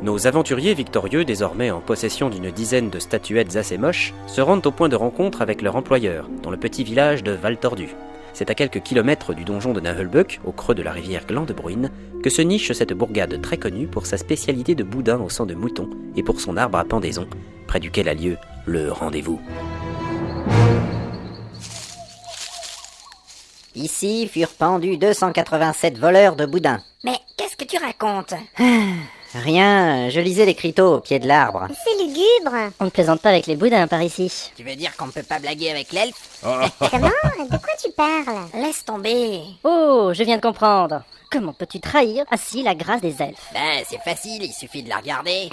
Nos aventuriers victorieux, désormais en possession d'une dizaine de statuettes assez moches, se rendent au point de rencontre avec leur employeur, dans le petit village de Val-Tordu. C'est à quelques kilomètres du donjon de Nahulbuck, au creux de la rivière Glandebruine, que se niche cette bourgade très connue pour sa spécialité de boudin au sang de mouton et pour son arbre à pendaison, près duquel a lieu le rendez-vous. Ici furent pendus 287 voleurs de boudin. Mais qu'est-ce que tu racontes? Rien, je lisais l'écriteau au pied de l'arbre. C'est lugubre. On ne plaisante pas avec les boudins par ici. Tu veux dire qu'on ne peut pas blaguer avec l'elfe? Comment? De quoi tu parles? Laisse tomber. Oh, je viens de comprendre. Comment peux-tu trahir ainsi la grâce des elfes? Ben, c'est facile, il suffit de la regarder.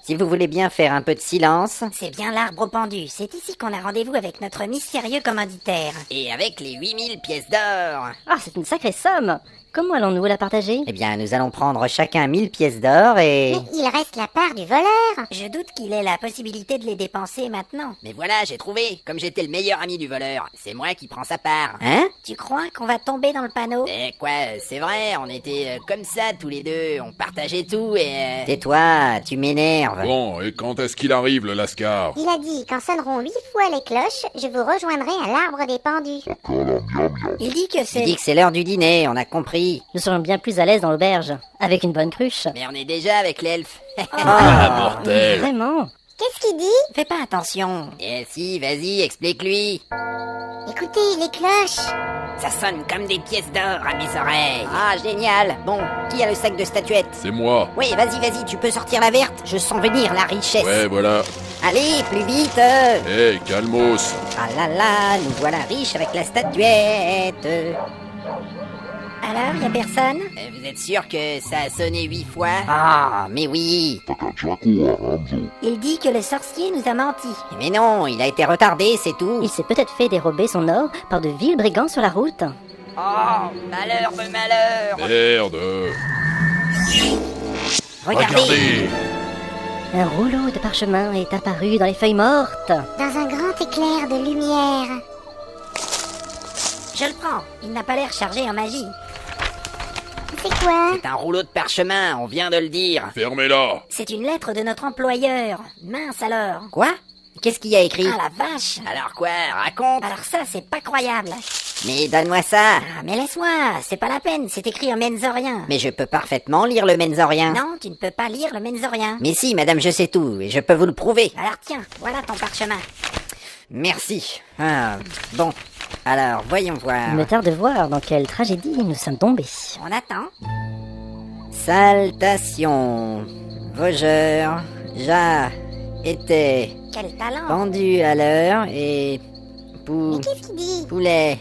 Si vous voulez bien faire un peu de silence... C'est bien l'arbre pendu. C'est ici qu'on a rendez-vous avec notre mystérieux commanditaire. Et avec les 8000 pièces d'or. Ah, c'est une sacrée somme. Comment allons-nous la partager? Eh bien, nous allons prendre chacun 1000 pièces d'or et... Mais il reste la part du voleur. Je doute qu'il ait la possibilité de les dépenser maintenant. Mais voilà, j'ai trouvé. Comme j'étais le meilleur ami du voleur, c'est moi qui prends sa part. Hein? Tu crois qu'on va tomber dans le panneau? Eh quoi, c'est vrai, on était comme ça tous les deux, on partageait tout et... Tais-toi, tu m'énerves. Bon, et quand est-ce qu'il arrive, le lascar? Il a dit, quand sonneront 8 fois les cloches, je vous rejoindrai à l'arbre des pendus. Il dit que Tu c'est... dis que c'est l'heure du dîner, on a compris. Nous serions bien plus à l'aise dans l'auberge, avec une bonne cruche. Mais on est déjà avec l'elfe. Ah, mortel! Vraiment? Qu'est-ce qu'il dit? Fais pas attention. Eh si, vas-y, explique-lui. Écoutez, les cloches. Ça sonne comme des pièces d'or à mes oreilles. Ah, génial. Bon, qui a le sac de statuettes? C'est moi. Oui, vas-y, tu peux sortir la verte. Je sens venir la richesse. Ouais, voilà. Allez, plus vite. Hé, calmos. Ah là là, nous voilà riches avec la statuette. Alors, y a personne? Vous êtes sûr que ça a sonné 8 fois? Ah, mais oui. Il dit que le sorcier nous a menti. Mais non, il a été retardé, c'est tout. Il s'est peut-être fait dérober son or par de vils brigands sur la route. Oh, malheur de malheur. Merde. Regardez. Un rouleau de parchemin est apparu dans les feuilles mortes. Dans un grand éclair de lumière. Je le prends. Il n'a pas l'air chargé en magie. C'est quoi? C'est un rouleau de parchemin, on vient de le dire. Fermez-la. C'est une lettre de notre employeur. Mince alors. Quoi? Qu'est-ce qu'il y a écrit? Ah la vache. Alors quoi, raconte. Alors ça, c'est pas croyable. Mais donne-moi ça. Ah, mais laisse-moi. C'est pas la peine. C'est écrit en menzorien. Mais je peux parfaitement lire le menzorien. Non, tu ne peux pas lire le menzorien. Mais si, madame, je sais tout, et je peux vous le prouver. Alors tiens, voilà ton parchemin. Merci. Ah, bon. Alors, voyons voir. Il me tarde de voir dans quelle tragédie nous sommes tombés. On attend. Saltation. Vogeur. Était Quel talent. pendu à l'heure et... Mais qu'est-ce qu'il dit? Poulet.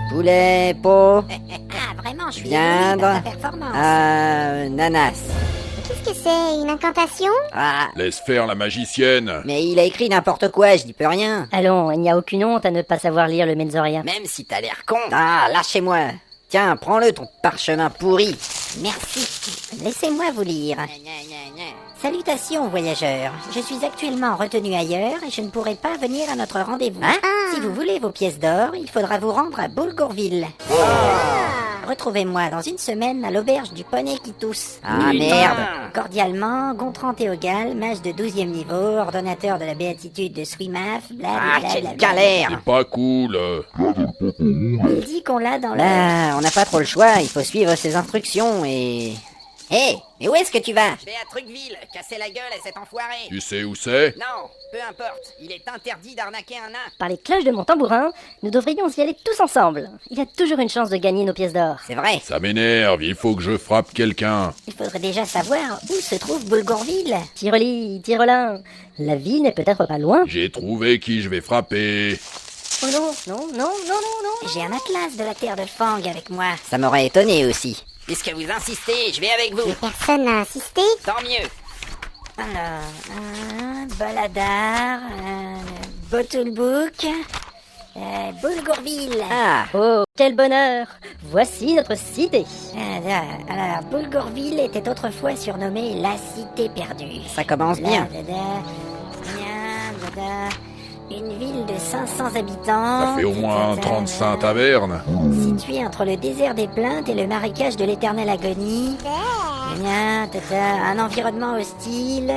Poulet, pot. Ah, vraiment, je suis Viandre. ébloui par ta performance. Nanas. Mais qu'est-ce que c'est? Une incantation? Ah, Laisse faire la magicienne. mais il a écrit n'importe quoi, je dis peux rien. Allons, il n'y a aucune honte à ne pas savoir lire le menzorien. Même si t'as l'air con. Ah, lâchez-moi. Tiens, prends-le, ton parchemin pourri. Merci. Laissez-moi vous lire. Salutations, voyageurs. Je suis actuellement retenu ailleurs et je ne pourrai pas venir à notre rendez-vous. Si vous voulez vos pièces d'or, il faudra vous rendre à Boulgourville. Retrouvez-moi dans une semaine à l'auberge du poney qui tousse. Ah, merde. Cordialement, Gontran Théogal, mage de 12e niveau, ordonnateur de la béatitude de Swimaf, Ah, blablabla. quelle galère. C'est pas cool. Il dit qu'on l'a dans le... Là, on n'a pas trop le choix, il faut suivre ses instructions et... Hé, mais où est-ce que tu vas? Je vais à Trucville, casser la gueule à cet enfoiré. Tu sais où c'est? Non, peu importe, il est interdit d'arnaquer un nain. Par les cloches de mon tambourin, nous devrions y aller tous ensemble. Il y a toujours une chance de gagner nos pièces d'or. C'est vrai. Ça m'énerve, il faut que je frappe quelqu'un. Il faudrait déjà savoir où se trouve Boulgourville. Tireli, Tirelin, la ville n'est peut-être pas loin. J'ai trouvé qui je vais frapper. Oh non, non, non, non, non, non. J'ai un atlas de la terre de Fang avec moi. Ça m'aurait étonné aussi. Puisque vous insistez, je vais avec vous. Mais personne n'a insisté. Tant mieux. Alors, Baladar, Bottulbook, Boulgourville. Ah, Oh, quel bonheur. Voici notre cité. Alors, Boulgourville était autrefois surnommée la cité perdue. ça commence bien. Une ville de 500 habitants. Ça fait au moins 35 tavernes. Située entre le désert des plaintes et le marécage de l'éternelle agonie. Bien, un environnement hostile.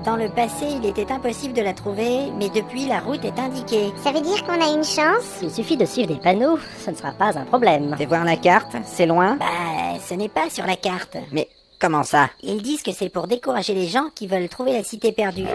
Dans le passé, il était impossible de la trouver, mais depuis, la route est indiquée. Ça veut dire qu'on a une chance? Il suffit de suivre des panneaux, ce ne sera pas un problème. Fais voir la carte, c'est loin. Bah, ce n'est pas sur la carte. Mais comment ça? Ils disent que c'est pour décourager les gens qui veulent trouver la cité perdue.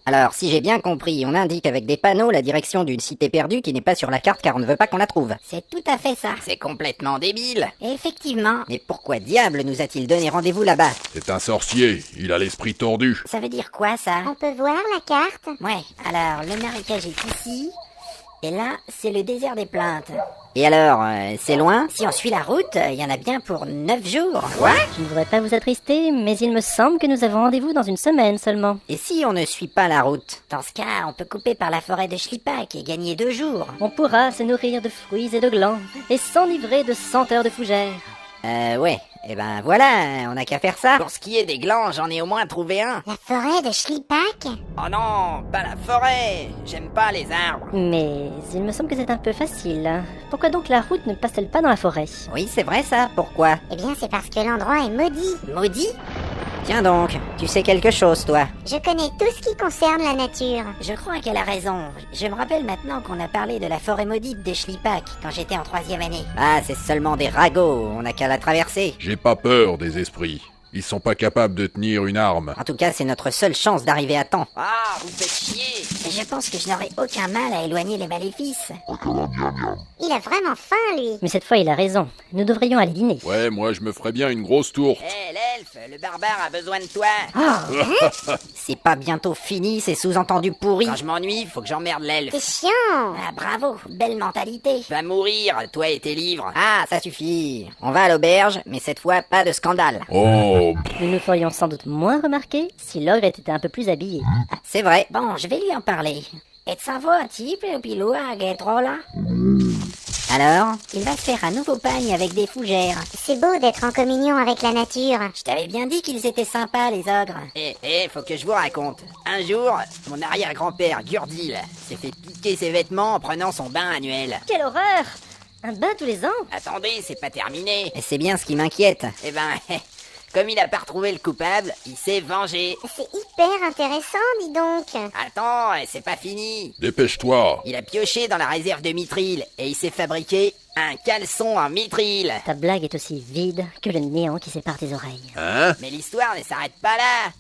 Alors, si j'ai bien compris, on indique avec des panneaux la direction d'une cité perdue qui n'est pas sur la carte car on ne veut pas qu'on la trouve. C'est tout à fait ça. C'est complètement débile. Effectivement. Mais pourquoi diable nous a-t-il donné rendez-vous là-bas? C'est un sorcier, il a l'esprit tordu. Ça veut dire quoi, ça? On peut voir la carte? Ouais, alors, le marécage est ici. Et là, c'est le désert des Plaintes. Et alors, c'est loin? Si on suit la route, il y en a bien pour 9 jours. Je ne voudrais pas vous attrister, mais il me semble que nous avons rendez-vous dans une semaine seulement. Et si on ne suit pas la route? Dans ce cas, on peut couper par la forêt de Schlippack et gagner 2 jours. On pourra se nourrir de fruits et de glands, et s'enivrer de senteurs de fougères. Ouais. Eh ben voilà, on n'a qu'à faire ça. Pour ce qui est des glands, j'en ai au moins trouvé un. La forêt de Schlippack? Oh non, pas la forêt. J'aime pas les arbres. Mais il me semble que c'est un peu facile. Pourquoi donc la route ne passe-t-elle pas dans la forêt? Oui, c'est vrai ça. Pourquoi? Eh bien, c'est parce que l'endroit est maudit. Maudit? Tiens donc, tu sais quelque chose, toi. Je connais tout ce qui concerne la nature. Je crois qu'elle a raison. Je me rappelle maintenant qu'on a parlé de la forêt maudite de Schlippack quand j'étais en 3e année. Ah, c'est seulement des ragots, on n'a qu'à la traverser. J'ai pas peur des esprits. Ils sont pas capables de tenir une arme. En tout cas, c'est notre seule chance d'arriver à temps. Ah, vous faites chier. Je pense que je n'aurai aucun mal à éloigner les maléfices. Il a vraiment faim, lui. Mais cette fois, il a raison. Nous devrions aller dîner. Ouais, moi je me ferais bien une grosse tourte. Hé, l'elfe, le barbare a besoin de toi. C'est pas bientôt fini, ces sous-entendus pourris. Quand je m'ennuie, faut que j'emmerde C'est l'elfe. chiant. Ah, bravo, belle mentalité. Va mourir, toi et tes livres. Ah, ça suffit. On va à l'auberge, mais cette fois, pas de scandale. Oh, Nous nous ferions sans doute moins remarquer si l'ogre était un peu plus habillé. C'est vrai. Bon, je vais lui en parler. Et ça va un type, le pilou, à Guétrola? Alors? Il va se faire un nouveau pagne avec des fougères. C'est beau d'être en communion avec la nature. Je t'avais bien dit qu'ils étaient sympas, les ogres. Faut que je vous raconte. Un jour, mon arrière-grand-père, Gurdil, s'est fait piquer ses vêtements en prenant son bain annuel. Quelle horreur! Un bain tous les ans? Attendez, c'est pas terminé. Et c'est bien ce qui m'inquiète. Eh ben, comme il a pas retrouvé le coupable, il s'est vengé. C'est hyper intéressant, dis donc. Attends, c'est pas fini. dépêche-toi. Il a pioché dans la réserve de mithril et il s'est fabriqué un caleçon en mithril. Ta blague est aussi vide que le néant qui sépare tes oreilles. Mais l'histoire ne s'arrête pas là.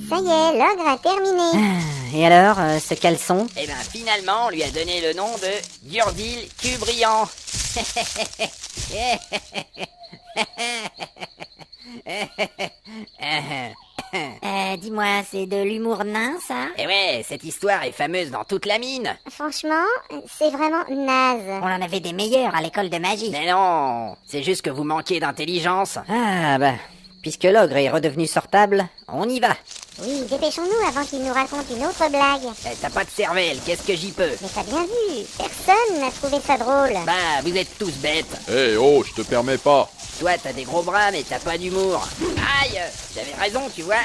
Ça y est, l'ogre a terminé. Et alors, ce caleçon? Eh ben, finalement, on lui a donné le nom de Gurdil Cubriant. Dis-moi, c'est de l'humour nain, ça? Et ouais, cette histoire est fameuse dans toute la mine. Franchement, c'est vraiment naze. On en avait des meilleurs à l'école de magie. Mais non, c'est juste que vous manquez d'intelligence. Ah bah, puisque l'ogre est redevenu sortable, on y va. Oui, dépêchons-nous avant qu'il nous raconte une autre blague. T'as pas de cervelle, qu'est-ce que j'y peux? Mais t'as bien vu, personne n'a trouvé ça drôle. Bah, vous êtes tous bêtes. Eh oh, je te permets pas. Toi, t'as des gros bras, mais t'as pas d'humour. Aïe, j'avais raison, tu vois.